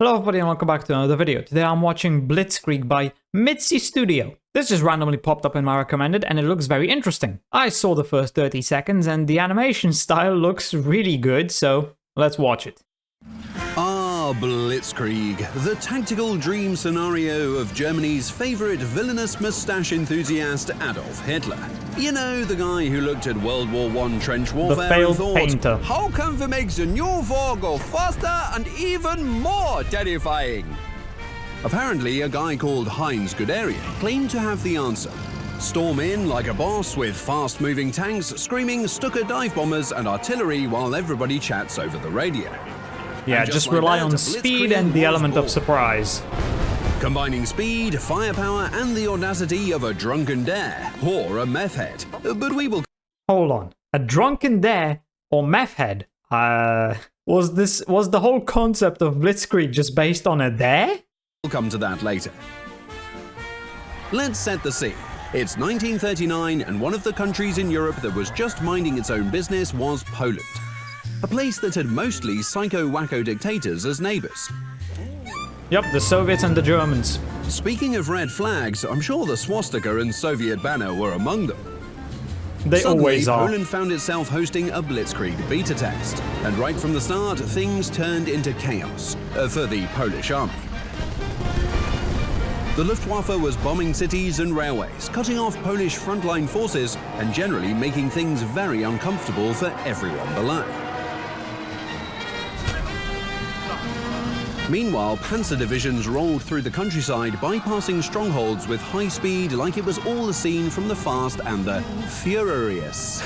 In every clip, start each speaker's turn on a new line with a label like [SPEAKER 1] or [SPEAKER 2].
[SPEAKER 1] Hello everybody and welcome back to another video. Today I'm watching Blitzkrieg by Mitsi Studio. This just randomly popped up in my recommended and it looks very interesting. I saw the first 30 seconds and the animation style looks really good, so let's watch it.
[SPEAKER 2] Blitzkrieg, the tactical dream scenario of Germany's favorite villainous mustache enthusiast Adolf Hitler. You know, the guy who looked at World War I trench warfare and thought,
[SPEAKER 1] painter.
[SPEAKER 2] How can we make the new war go faster and even more terrifying? Apparently, a guy called Heinz Guderian claimed to have the answer. Storm in like a boss with fast-moving tanks, screaming Stuka dive bombers and artillery while everybody chats over the radio.
[SPEAKER 1] Yeah, just rely on speed and the element of surprise.
[SPEAKER 2] Combining speed, firepower, and the audacity of a drunken dare, or a meth head. But we will...
[SPEAKER 1] Hold on. A drunken dare or meth head? Was the whole concept of Blitzkrieg just based on a dare?
[SPEAKER 2] We'll come to that later. Let's set the scene. It's 1939, and one of the countries in Europe that was just minding its own business was Poland. A place that had mostly psycho-wacko dictators as neighbors.
[SPEAKER 1] Yep, the Soviets and the Germans.
[SPEAKER 2] Speaking of red flags, I'm sure the swastika and Soviet banner were among them.
[SPEAKER 1] They
[SPEAKER 2] Suddenly,
[SPEAKER 1] always are.
[SPEAKER 2] Poland found itself hosting a Blitzkrieg beta test. And right from the start, things turned into chaos for the Polish army. The Luftwaffe was bombing cities and railways, cutting off Polish frontline forces and generally making things very uncomfortable for everyone below. Meanwhile, panzer divisions rolled through the countryside, bypassing strongholds with high speed like it was all a scene from The Fast and the Furious.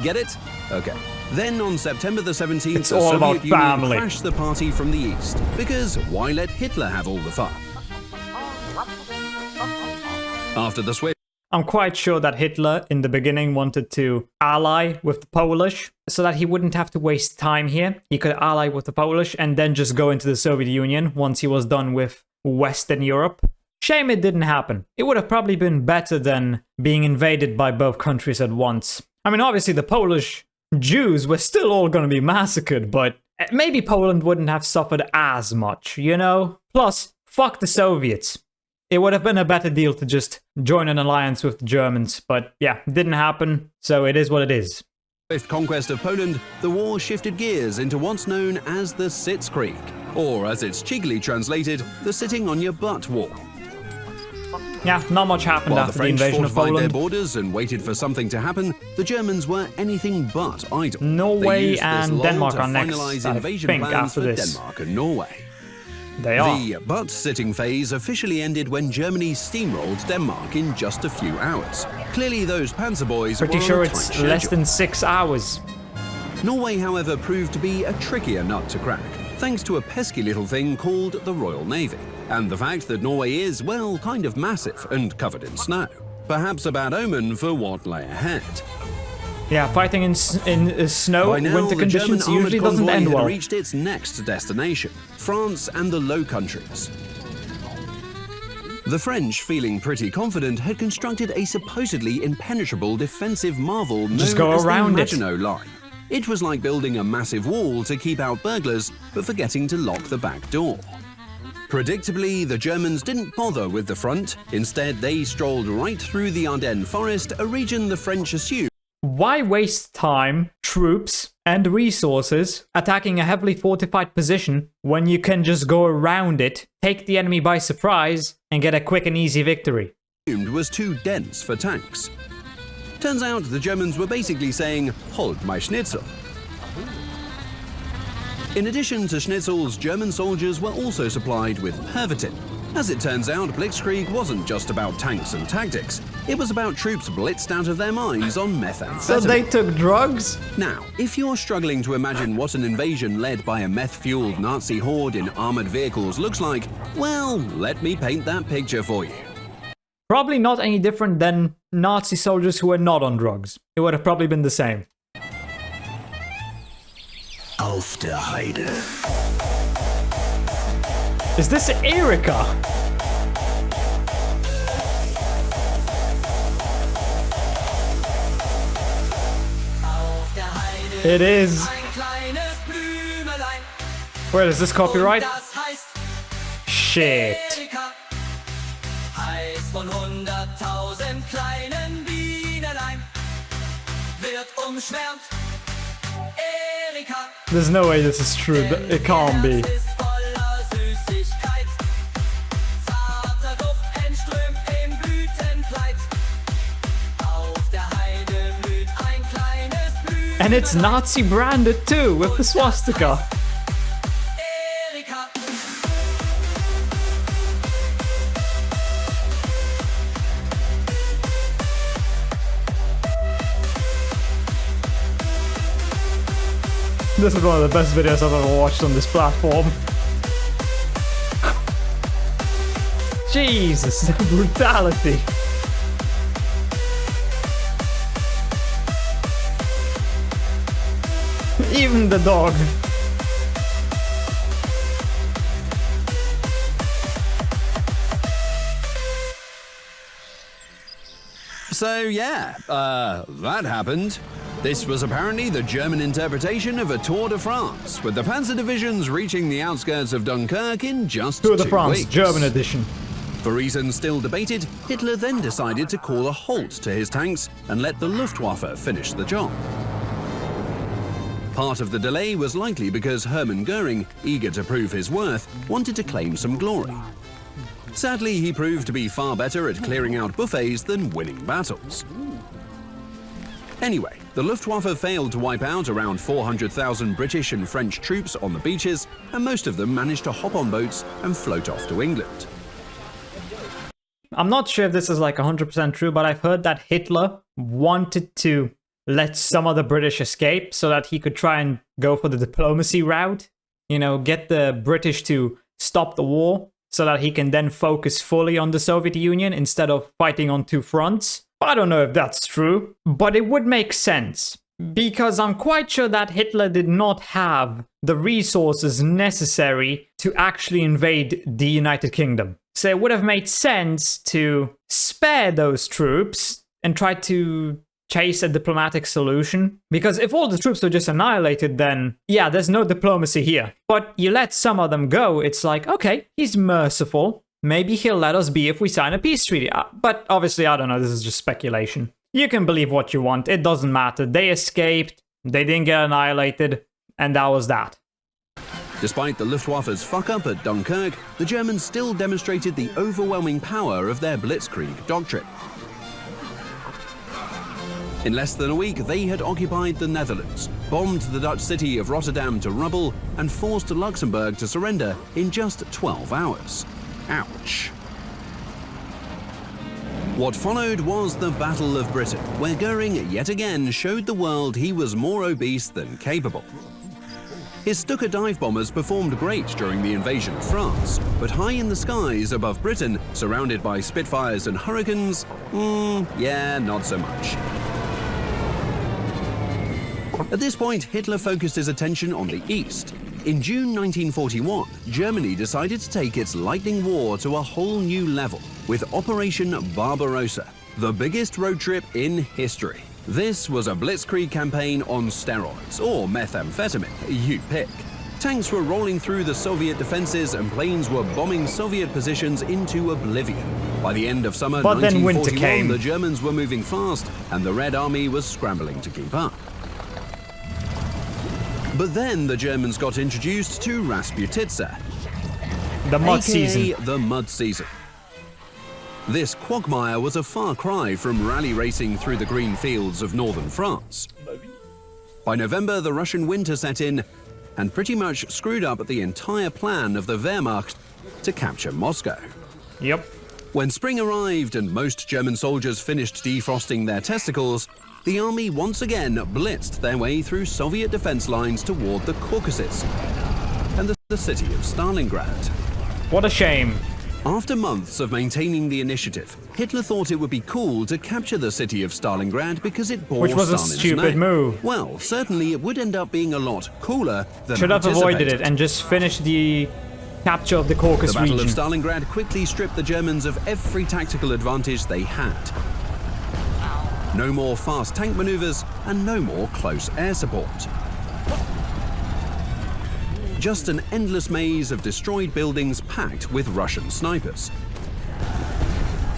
[SPEAKER 2] Get it? Okay. Then on September the 17th,
[SPEAKER 1] it's
[SPEAKER 2] the
[SPEAKER 1] all
[SPEAKER 2] Soviet
[SPEAKER 1] about
[SPEAKER 2] Union
[SPEAKER 1] family.
[SPEAKER 2] crashed the party from the east. Because why let Hitler have all the fun? After the switch,
[SPEAKER 1] I'm quite sure that Hitler, in the beginning, wanted to ally with the Polish, so that he wouldn't have to waste time here. He could ally with the Polish and then just go into the Soviet Union once he was done with Western Europe. Shame it didn't happen. It would have probably been better than being invaded by both countries at once. I mean, obviously the Polish Jews were still all gonna be massacred, but maybe Poland wouldn't have suffered as much, you know? Plus, fuck the Soviets. It would have been a better deal to just join an alliance with the Germans, but yeah, it didn't happen, so it is what it is.
[SPEAKER 2] With conquest of Poland, the war shifted gears into what's known as the Sitzkrieg, or as it's cheekily translated, the sitting on your butt war.
[SPEAKER 1] Yeah, not much happened
[SPEAKER 2] While
[SPEAKER 1] after
[SPEAKER 2] the
[SPEAKER 1] the
[SPEAKER 2] French
[SPEAKER 1] invasion of
[SPEAKER 2] fortified their
[SPEAKER 1] Poland.
[SPEAKER 2] borders and waited for something to happen, the Germans were anything but idle.
[SPEAKER 1] Norway
[SPEAKER 2] They used this
[SPEAKER 1] and
[SPEAKER 2] lull
[SPEAKER 1] Denmark
[SPEAKER 2] to
[SPEAKER 1] are next,
[SPEAKER 2] finalize
[SPEAKER 1] I
[SPEAKER 2] invasion
[SPEAKER 1] think,
[SPEAKER 2] plans
[SPEAKER 1] after
[SPEAKER 2] for
[SPEAKER 1] this.
[SPEAKER 2] Denmark and Norway.
[SPEAKER 1] They are.
[SPEAKER 2] The butt-sitting phase officially ended when Germany steamrolled Denmark in just a few hours. Clearly those Panzer boys
[SPEAKER 1] Pretty
[SPEAKER 2] were
[SPEAKER 1] sure
[SPEAKER 2] on a
[SPEAKER 1] it's
[SPEAKER 2] tight
[SPEAKER 1] less
[SPEAKER 2] schedule.
[SPEAKER 1] than 6 hours.
[SPEAKER 2] Norway, however, proved to be a trickier nut to crack, thanks to a pesky little thing called the Royal Navy, and the fact that Norway is, well, kind of massive and covered in snow. Perhaps a bad omen for what lay ahead.
[SPEAKER 1] Yeah, fighting in snow,
[SPEAKER 2] By now,
[SPEAKER 1] winter
[SPEAKER 2] the
[SPEAKER 1] conditions
[SPEAKER 2] German
[SPEAKER 1] usually
[SPEAKER 2] armored
[SPEAKER 1] doesn't
[SPEAKER 2] convoy
[SPEAKER 1] end
[SPEAKER 2] had
[SPEAKER 1] well.
[SPEAKER 2] reached its next destination, France and the Low Countries. The French, feeling pretty confident, had constructed a supposedly impenetrable defensive marvel known
[SPEAKER 1] Just go
[SPEAKER 2] as
[SPEAKER 1] around
[SPEAKER 2] the
[SPEAKER 1] it.
[SPEAKER 2] Maginot Line. It was like building a massive wall to keep out burglars, but forgetting to lock the back door. Predictably, the Germans didn't bother with the front. Instead, they strolled right through the Ardennes forest, a region the French assumed.
[SPEAKER 1] Why waste time, troops, and resources attacking a heavily fortified position when you can just go around it, take the enemy by surprise, and get a quick and easy victory?
[SPEAKER 2] Was too dense for tanks. Turns out the Germans were basically saying, "Hold my schnitzel." In addition to schnitzels, German soldiers were also supplied with pervitin. As it turns out, Blitzkrieg wasn't just about tanks and tactics. It was about troops blitzed out of their minds on methamphetamine.
[SPEAKER 1] So they took drugs?
[SPEAKER 2] Now, if you're struggling to imagine what an invasion led by a meth-fueled Nazi horde in armored vehicles looks like, well, let me paint that picture for you.
[SPEAKER 1] Probably not any different than Nazi soldiers who were not on drugs. It would have probably been the same.
[SPEAKER 2] Auf der Heide.
[SPEAKER 1] Is this Erika? It is. Where is this copyright? shit.
[SPEAKER 3] Heiß von 100.000 kleinen Bienenlein wird umschwärmt. Erika.
[SPEAKER 1] There's no way this is true. It can't be.
[SPEAKER 3] Ist voller Süßigkeit. Zarter Duft entströmt im Blütenkleid. Auf der Heide blüht ein kleines Blütenlein.
[SPEAKER 1] And it's Nazi branded too, with the swastika.
[SPEAKER 3] Erika.
[SPEAKER 1] This is one of the best videos I've ever watched on this platform. Jesus, the brutality. Even the dog.
[SPEAKER 2] So yeah, that happened. This was apparently the German interpretation of a Tour de France, with the Panzer divisions reaching the outskirts of Dunkirk in just 2
[SPEAKER 1] Tour de France,
[SPEAKER 2] weeks.
[SPEAKER 1] German edition.
[SPEAKER 2] For reasons still debated, Hitler then decided to call a halt to his tanks and let the Luftwaffe finish the job. Part of the delay was likely because Hermann Goering, eager to prove his worth, wanted to claim some glory. Sadly, he proved to be far better at clearing out buffets than winning battles. Anyway, the Luftwaffe failed to wipe out around 400,000 British and French troops on the beaches, and most of them managed to hop on boats and float off to England.
[SPEAKER 1] I'm not sure if this is like 100% true, but I've heard that Hitler wanted to let some of the British escape so that he could try and go for the diplomacy route. You know, get the British to stop the war so that he can then focus fully on the Soviet Union instead of fighting on two fronts. I don't know if that's true, but it would make sense. Because I'm quite sure that Hitler did not have the resources necessary to actually invade the United Kingdom. So it would have made sense to spare those troops and try to chase a diplomatic solution. Because if all the troops were just annihilated, then yeah, there's no diplomacy here. But you let some of them go, it's like, okay, he's merciful. Maybe he'll let us be if we sign a peace treaty. But obviously, I don't know, this is just speculation. You can believe what you want, it doesn't matter. They escaped, they didn't get annihilated, and that was that.
[SPEAKER 2] Despite the Luftwaffe's fuck-up at Dunkirk, the Germans still demonstrated the overwhelming power of their Blitzkrieg doctrine. In less than a week, they had occupied the Netherlands, bombed the Dutch city of Rotterdam to rubble, and forced Luxembourg to surrender in just 12 hours. Ouch. What followed was the Battle of Britain, where Goering yet again showed the world he was more obese than capable. His Stuka dive bombers performed great during the invasion of France, but high in the skies above Britain, surrounded by Spitfires and Hurricanes, yeah, not so much. At this point, Hitler focused his attention on the east. In June 1941, Germany decided to take its lightning war to a whole new level with Operation Barbarossa, the biggest road trip in history. This was a blitzkrieg campaign on steroids, or methamphetamine, you pick. Tanks were rolling through the Soviet defenses and planes were bombing Soviet positions into oblivion. By the end of summer
[SPEAKER 1] But then winter
[SPEAKER 2] 1941,
[SPEAKER 1] came.
[SPEAKER 2] the Germans were moving fast and the Red Army was scrambling to keep up. But then the Germans got introduced to Rasputitsa,
[SPEAKER 1] The mud
[SPEAKER 2] aka
[SPEAKER 1] season.
[SPEAKER 2] the mud season. This quagmire was a far cry from rally racing through the green fields of northern France. By November, the Russian winter set in and pretty much screwed up the entire plan of the Wehrmacht to capture Moscow.
[SPEAKER 1] Yep.
[SPEAKER 2] When spring arrived and most German soldiers finished defrosting their testicles, the army once again blitzed their way through Soviet defense lines toward the Caucasus and the city of Stalingrad.
[SPEAKER 1] What a shame.
[SPEAKER 2] After months of maintaining the initiative, Hitler thought it would be cool to capture the city of Stalingrad because it bore
[SPEAKER 1] Which was a
[SPEAKER 2] Stalin's
[SPEAKER 1] stupid
[SPEAKER 2] name.
[SPEAKER 1] move.
[SPEAKER 2] Well, certainly it would end up being a lot cooler than
[SPEAKER 1] Should have avoided
[SPEAKER 2] anticipated.
[SPEAKER 1] it and just finished the capture of the Caucasus
[SPEAKER 2] The Battle
[SPEAKER 1] region.
[SPEAKER 2] of Stalingrad quickly stripped the Germans of every tactical advantage they had. No more fast tank maneuvers and no more close air support. just an endless maze of destroyed buildings packed with Russian snipers.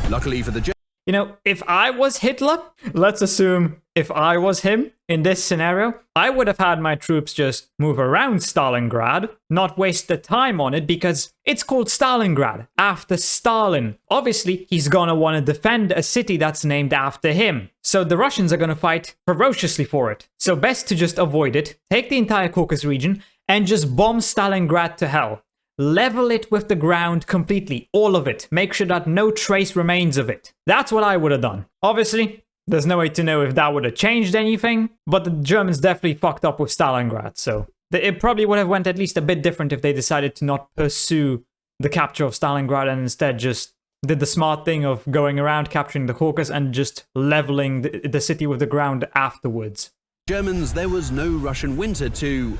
[SPEAKER 2] Luckily for the
[SPEAKER 1] You know, if I was Hitler, let's assume if I was him in this scenario, I would have had my troops just move around Stalingrad, not waste the time on it because it's called Stalingrad, after Stalin. Obviously, he's gonna want to defend a city that's named after him. So the Russians are gonna fight ferociously for it. So best to just avoid it, take the entire Caucasus region, and just bomb Stalingrad to hell. Level it with the ground completely, all of it. Make sure that no trace remains of it. That's what I would have done. Obviously, there's no way to know if that would have changed anything, but the Germans definitely fucked up with Stalingrad, so it probably would have went at least a bit different if they decided to not pursue the capture of Stalingrad and instead just did the smart thing of going around capturing the Caucasus and just leveling the city with the ground afterwards.
[SPEAKER 2] Germans, there was no Russian winter to...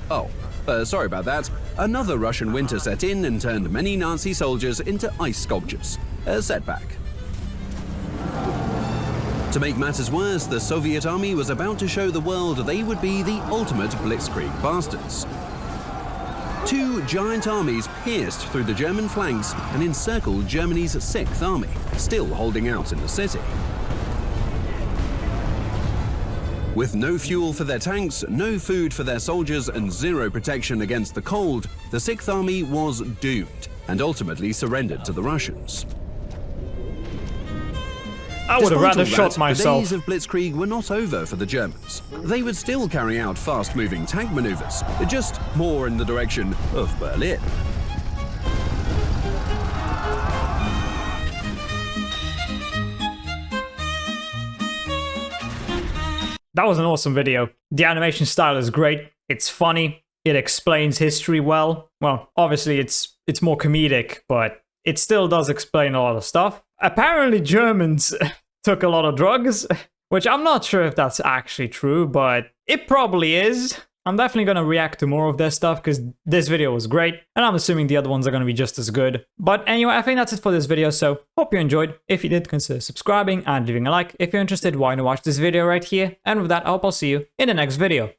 [SPEAKER 2] sorry about that. Another Russian winter set in and turned many Nazi soldiers into ice sculptures. A setback. To make matters worse, the Soviet army was about to show the world they would be the ultimate Blitzkrieg bastards. Two giant armies pierced through the German flanks and encircled Germany's 6th Army, still holding out in the city. With no fuel for their tanks, no food for their soldiers, and zero protection against the cold, the 6th Army was doomed and ultimately surrendered to the Russians.
[SPEAKER 1] I would have rather shot myself.
[SPEAKER 2] The days of Blitzkrieg were not over for the Germans. They would still carry out fast-moving tank maneuvers, just more in the direction of Berlin.
[SPEAKER 1] That was an awesome video. The animation style is great. It's funny. It explains history well. Well, obviously it's more comedic, but it still does explain a lot of stuff. Apparently Germans took a lot of drugs, which I'm not sure if that's actually true, but it probably is. I'm definitely going to react to more of their stuff because this video was great, and I'm assuming the other ones are going to be just as good. But anyway, I think that's it for this video, so hope you enjoyed. If you did, consider subscribing and leaving a like. If you're interested, why not watch this video right here? And with that, I hope I'll see you in the next video.